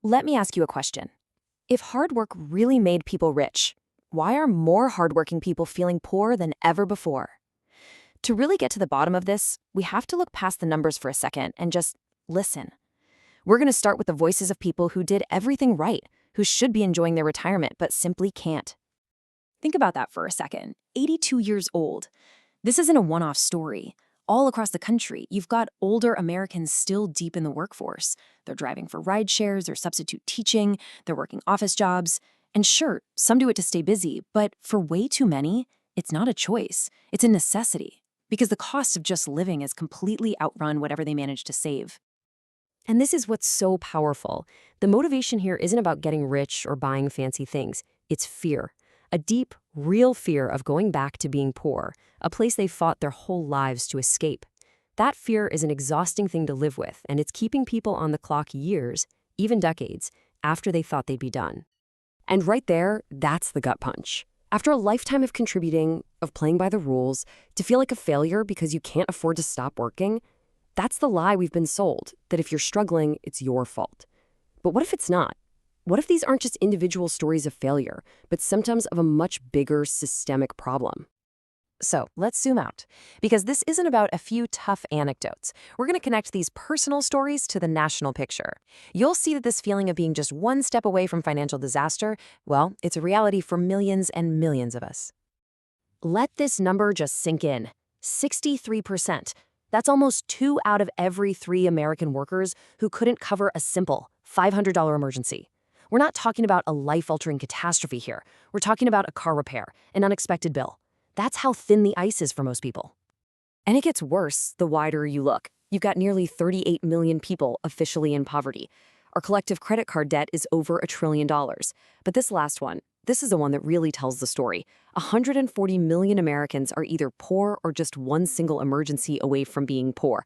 Let me ask you a question. If hard work really made people rich, why are more hardworking people feeling poorer than ever before? To really get to the bottom of this, we have to look past the numbers for a second and just listen. We're going to start with the voices of people who did everything right, who should be enjoying their retirement but simply can't. Think about that for a second. 82 years old. This isn't a one-off story. All across the country, you've got older Americans still deep in the workforce. They're driving for ride shares, they're substitute teaching, they're working office jobs. And sure, some do it to stay busy, but for way too many, it's not a choice. It's a necessity, because the cost of just living has completely outrun whatever they manage to save. And this is what's so powerful. The motivation here isn't about getting rich or buying fancy things. It's fear. A deep, real fear of going back to being poor, a place they fought their whole lives to escape. That fear is an exhausting thing to live with, and it's keeping people on the clock years, even decades, after they thought they'd be done. And right there, that's the gut punch. After a lifetime of contributing, of playing by the rules, to feel like a failure because you can't afford to stop working, that's the lie we've been sold, that if you're struggling, it's your fault. But what if it's not? What if these aren't just individual stories of failure, but symptoms of a much bigger systemic problem? So let's zoom out, because this isn't about a few tough anecdotes. We're going to connect these personal stories to the national picture. You'll see that this feeling of being just one step away from financial disaster, well, it's a reality for millions and millions of us. Let this number just sink in. 63%. That's almost 2 out of every 3 American workers who couldn't cover a simple $500 emergency. We're not talking about a life-altering catastrophe here. We're talking about a car repair, an unexpected bill. That's how thin the ice is for most people. And it gets worse the wider you look. You've got nearly 38 million people officially in poverty. Our collective credit card debt is over $1 trillion. But this last one, this is the one that really tells the story. 140 million Americans are either poor or just one single emergency away from being poor.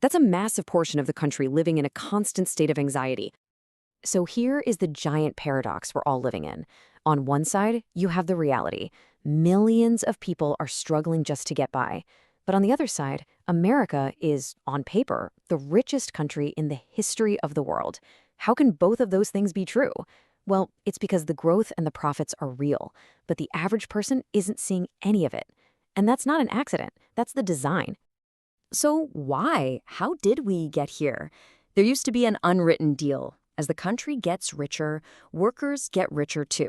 That's a massive portion of the country living in a constant state of anxiety. So here is the giant paradox we're all living in. On one side, you have the reality. Millions of people are struggling just to get by. But on the other side, America is, on paper, the richest country in the history of the world. How can both of those things be true? Well, it's because the growth and the profits are real, but the average person isn't seeing any of it. And that's not an accident. That's the design. So why? How did we get here? There used to be an unwritten deal. As the country gets richer, workers get richer too.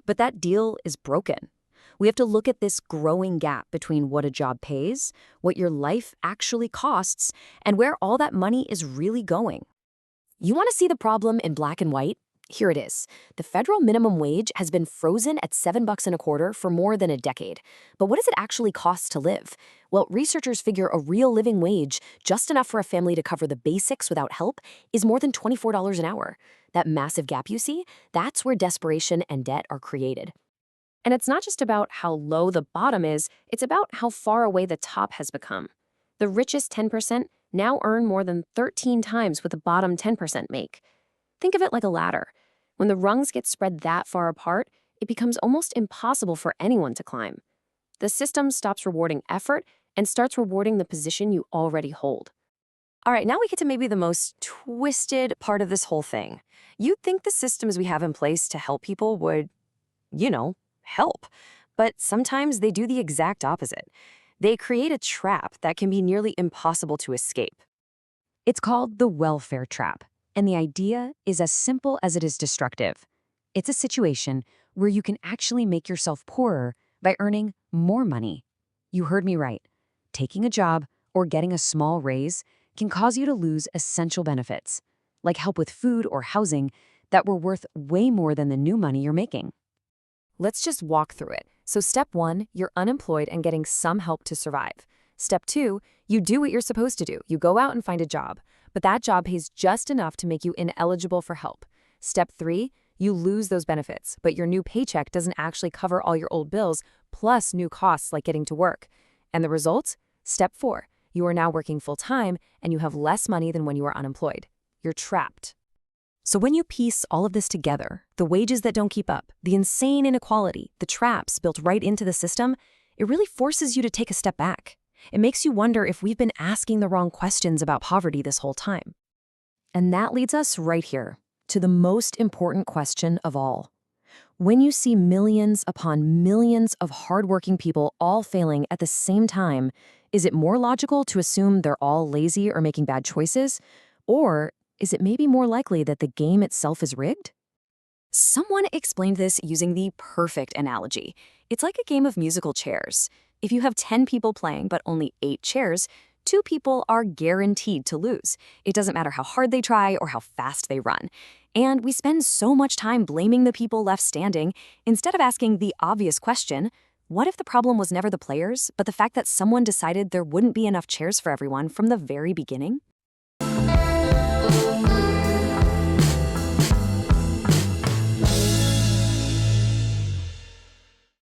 But that deal is broken. We have to look at this growing gap between what a job pays, what your life actually costs, and where all that money is really going. You want to see the problem in black and white? Here it is. The federal minimum wage has been frozen at $7.25 for more than a decade. But what does it actually cost to live? Well, researchers figure a real living wage, just enough for a family to cover the basics without help, is more than $24 an hour. That massive gap you see, that's where desperation and debt are created. And it's not just about how low the bottom is, it's about how far away the top has become. The richest 10% now earn more than 13 times what the bottom 10% make. Think of it like a ladder. When the rungs get spread that far apart, it becomes almost impossible for anyone to climb. The system stops rewarding effort and starts rewarding the position you already hold. All right, now we get to maybe the most twisted part of this whole thing. You'd think the systems we have in place to help people would, help. But sometimes they do the exact opposite. They create a trap that can be nearly impossible to escape. It's called the welfare trap. And the idea is as simple as it is destructive. It's a situation where you can actually make yourself poorer by earning more money. You heard me right. Taking a job or getting a small raise can cause you to lose essential benefits, like help with food or housing, that were worth way more than the new money you're making. Let's just walk through it. So step 1, you're unemployed and getting some help to survive. Step 2, you do what you're supposed to do. You go out and find a job. But that job pays just enough to make you ineligible for help. Step 3, you lose those benefits, but your new paycheck doesn't actually cover all your old bills, plus new costs like getting to work. And the result? Step 4, you are now working full-time and you have less money than when you were unemployed. You're trapped. So when you piece all of this together, the wages that don't keep up, the insane inequality, the traps built right into the system, it really forces you to take a step back. It makes you wonder if we've been asking the wrong questions about poverty this whole time. And that leads us right here. to the most important question of all. When you see millions upon millions of hardworking people all failing at the same time, is it more logical to assume they're all lazy or making bad choices? Or is it maybe more likely that the game itself is rigged? Someone explained this using the perfect analogy. It's like a game of musical chairs. If you have 10 people playing but only 8 chairs, 2 people are guaranteed to lose. It doesn't matter how hard they try or how fast they run. And we spend so much time blaming the people left standing instead of asking the obvious question, what if the problem was never the players, but the fact that someone decided there wouldn't be enough chairs for everyone from the very beginning?